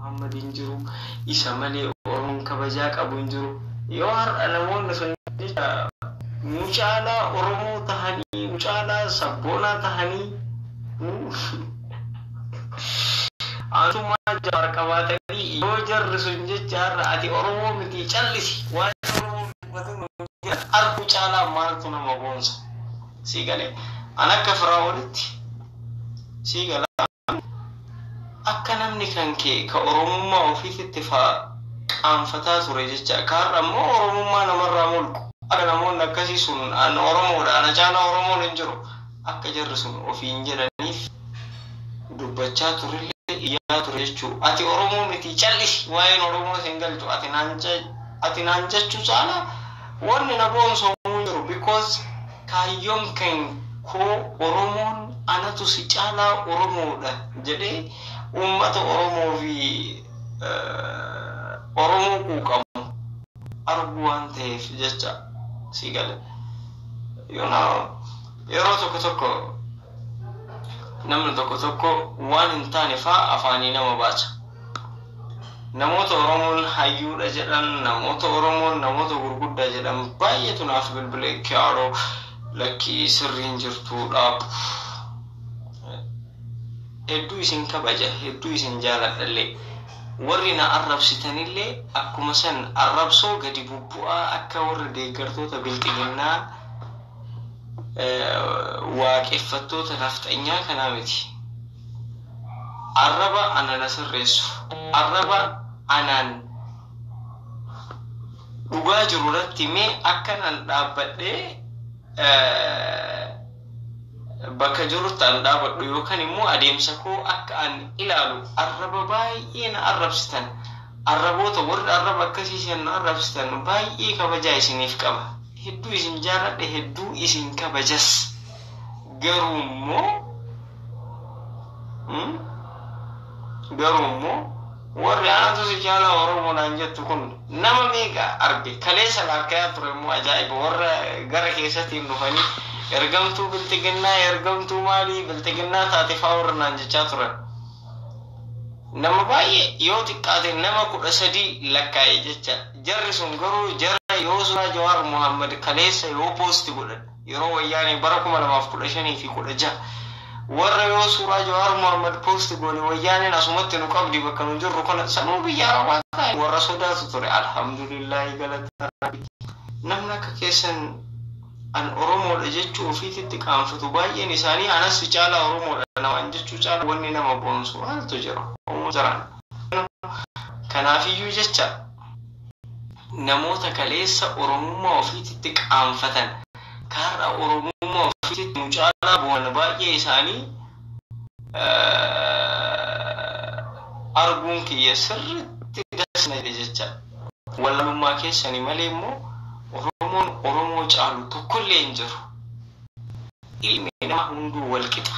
Muhammad injiru isa malee Oromoon kabajaa qabu injiru yoo har'a namoonni sun mucaala Oromoo tahanii mucaala sabboonaa tahanii Antuma jar qabatanii yoo jarri sun jecha har'a ati Oromoo miti callisi waan Oromoo argu caalaa maaltu nama boonsa sigale ana akka firaa'oonitti sigala akka namni kan kee ka Oromummaa ofiitti qaanfataa ture jecha kaarra immoo Oromummaa namarraa mulqu akka namoonni akkasii sun an Oromoodha ana caalaa Oromoon hin jiru akka jarri sun ofiin jedhaniif dubbachaa turellee iyyaa ture jechuu ati Oromoo miti callisi waa'een Oromoo sin galchu ati naan jechuu caalaa wanni na boonsu jiru because kaayyoon kan koo Oromoon anatu si caalaa Oromoodha jedhee ummata Oromoo fi Oromoo quuqamu argu waan ta'eef jecha sigale yeroo tokko namni tokko waan hin taane fa'aa afaanii nama baasa namoota Oromoon hayyuudha jedhan namoota Oromoon namoota gurguddaa jedhan baay'eetu naaf bilbilee kiyaaroo lakkii sirriin jirtuudha hedduu isin kabaja hedduu isin jaaladhallee warri na arrabsitanillee akkuma san arrabsoo gadi bubbu'aa akka warra deeggartoota bilxiginnaa waaqeffattoota nafxanyaa kanaa miti arraba anana sirreessu arraba anaan dhugaa jirurratti mee akkanan dhaabbadhee bakka jirutti an dhaabadhu yookaan immoo adeemsa koo akka an ilaalu arraba baay'ee na arrabsitan arraboota warri arraba akkasiisan na arrabsitan baay'ee kabajaa isiniif qaba hedduu isin jaaladhe hedduu isin kabajas garuu immoo warri anatu si caalaa Oromoodhaan jettu kun nama meeqa arge kaleessa laakkayaa ture immoo ajaa'iba warra gara keessattiin dhufanii ergamtuu biltiginnaa ergamtuu maalii biltiginnaa taate fa'aa warra naan jechaa turan nama baay'ee yoo xiqqaate nama 13 lakkaa'e jecha jarri sun garuu jarra yoo suuraa Jawaar Muhammad kaleessa yoo poosti godhan yeroo wayyaanee bara 2015 fi 16 warra yoo suuraa Jawaar Muhammad poosti godhe wayyaaneen asumatti nu qabdi bakka nu jirru kana sanuu biyya Arabaa ta'e warra sodaatu ture alhamdulillah galata namni akka keessan an Oromoodha jechuu ofiitti qaanfatu baay'een isaanii anas si caalaa Oromoodha namaan jechuu caalaa wanni nama boonsu maaltu jira kanaafiyyuu jecha namoota kaleessa Oromummaa ofiitti qaanfatan kaarra Oromummaa ofiitti nu caalaa boona baay'ee isaanii arguun kiyya sirriitti dasna jecha walaalummaa keessanii malee immoo Oromoo caalu tokkollee hin jiru ilmi nama hunduu wal qixa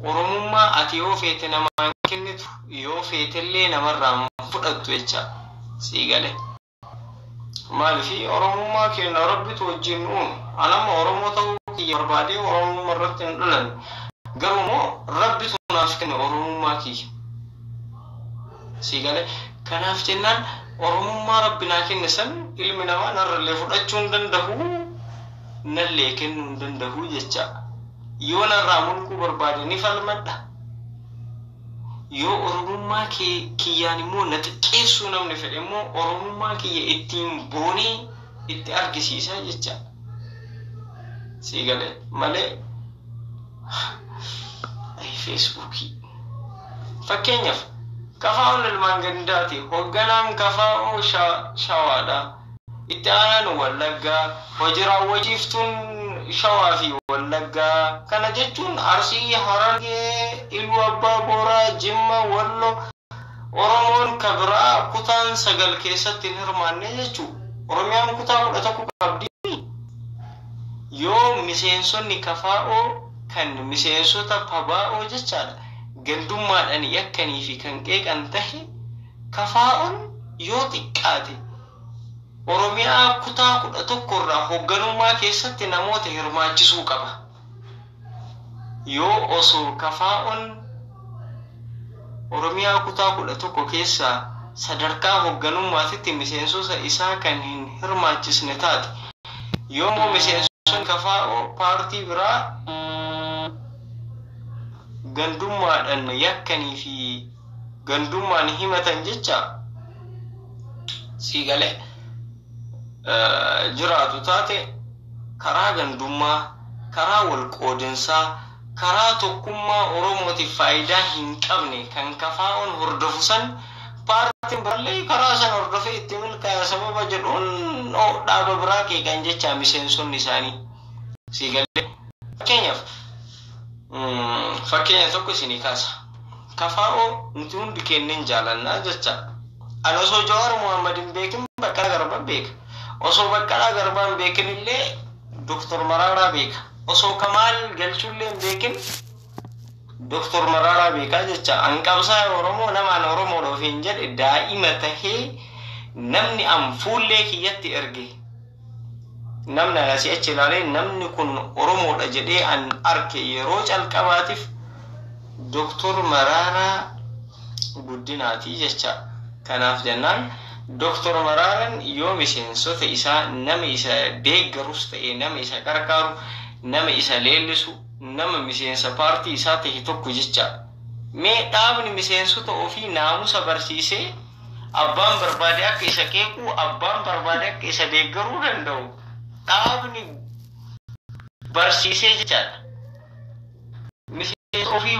Oromummaa ati yoo feete namaan kennitu yoo feetellee namarraa fudhattu jecha siigale maalifi Oromummaa kenna rabbitu wajjin anama Oromoo ta'uu kiyya barbaadee Oromummaa irratti hin dhalan garuu immoo rabbitu naaf kenna Oromummaa kiyya siigale kanaaf jennaan Oromummaa rabbinaa kenne san ilmi namaa narrallee fudhachuu hin danda'u nallee kennuu hin danda'u jecha yoo narraa mulquu barbaade ni falmadha yoo Oromummaa kiyyaan immoo na xiqqeessuu namni fedhe immoo Oromummaa kiyya ittiin boonee itti argisiisa jecha siigale malee Facebookii fakkeenyaaf kafaa'uun ilmaan gandaati hogganaan kafaa'uu shawaadha itti aanaan Wallaggaa hojii raawwachiiftuun shawaa fi Wallaggaa kana jechuun Arsii Harargee Iluu Abbaa Booraa Jimma Wallo Oromoon kabiraa kutaan 9 keessatti hin hirmaanne jechuu Oromiyaan kutaa 11 qabdi yoo miseensonni kafaa'oo kan miseensota pabaa'oo jechaadha gandummaadhaan yakkanii fi kan qeeqan tahe kafaa'oon yoo xiqqaate Oromiyaa kutaa 11 irraa hogganummaa keessatti namoota hirmaachisuu qaba yoo osoo kafaa'oon Oromiyaa kutaa 11 keessa sadarkaa hoogganummaatitti miseensota isaa kan hin hirmaachisne taate. Yoommoo miseensonni KFO paartii biraa gandummaadhaan yakkanii fi gandummaan himatan jecha siigalee jiraatu taate karaa gandummaa, karaa wal qoodinsaa, karaa tokkummaa Oromootiif faayidaa hin qabne kan KFO'n hordofu san paartiin birallee karaa san hordofee itti milkaa'e sababa jedhuun dhaaba biraa keekan jecha miseensonni isaanii siigalee. Fakkeenya tokko isinii kaasa. KFO nuti hundi kenneen jaalannaa jecha. Ani osoo Jawaar Mohammad hin beekin Baqqalaa Garbaa beeka. Osoo Baqqalaa Garbaa hin beekin illee Dr. Mararaa beeka. Osoo Kamaal Galchuullee hin beekin Dr. Mararaa beeka jecha. An qabsaa Oromoo namaan Oromoodhaaf hin jedhe daa'ima tahee namni an fuullee kiyyatti erge. Namni asii achi ilaalee namni kun Oromoodha jedhee an arke yeroo calqabaatiif Dr. Mararaa Guddinaati jecha. Kanaaf jennaan Dr. Mararaan yoo miseensota isaa nama isa deeggarus ta'e nama isa gargaaru nama isa leellisu nama miseensa paartii isaa ta'e tokko jecha. Mee dhaabni miseensota ofii naamusa barsiisee abbaan barbaade akka isa qeequ abbaan barbaade akka isa deeggaruu danda'u dhaabni barsiisee jechaadha. Miseensa ofii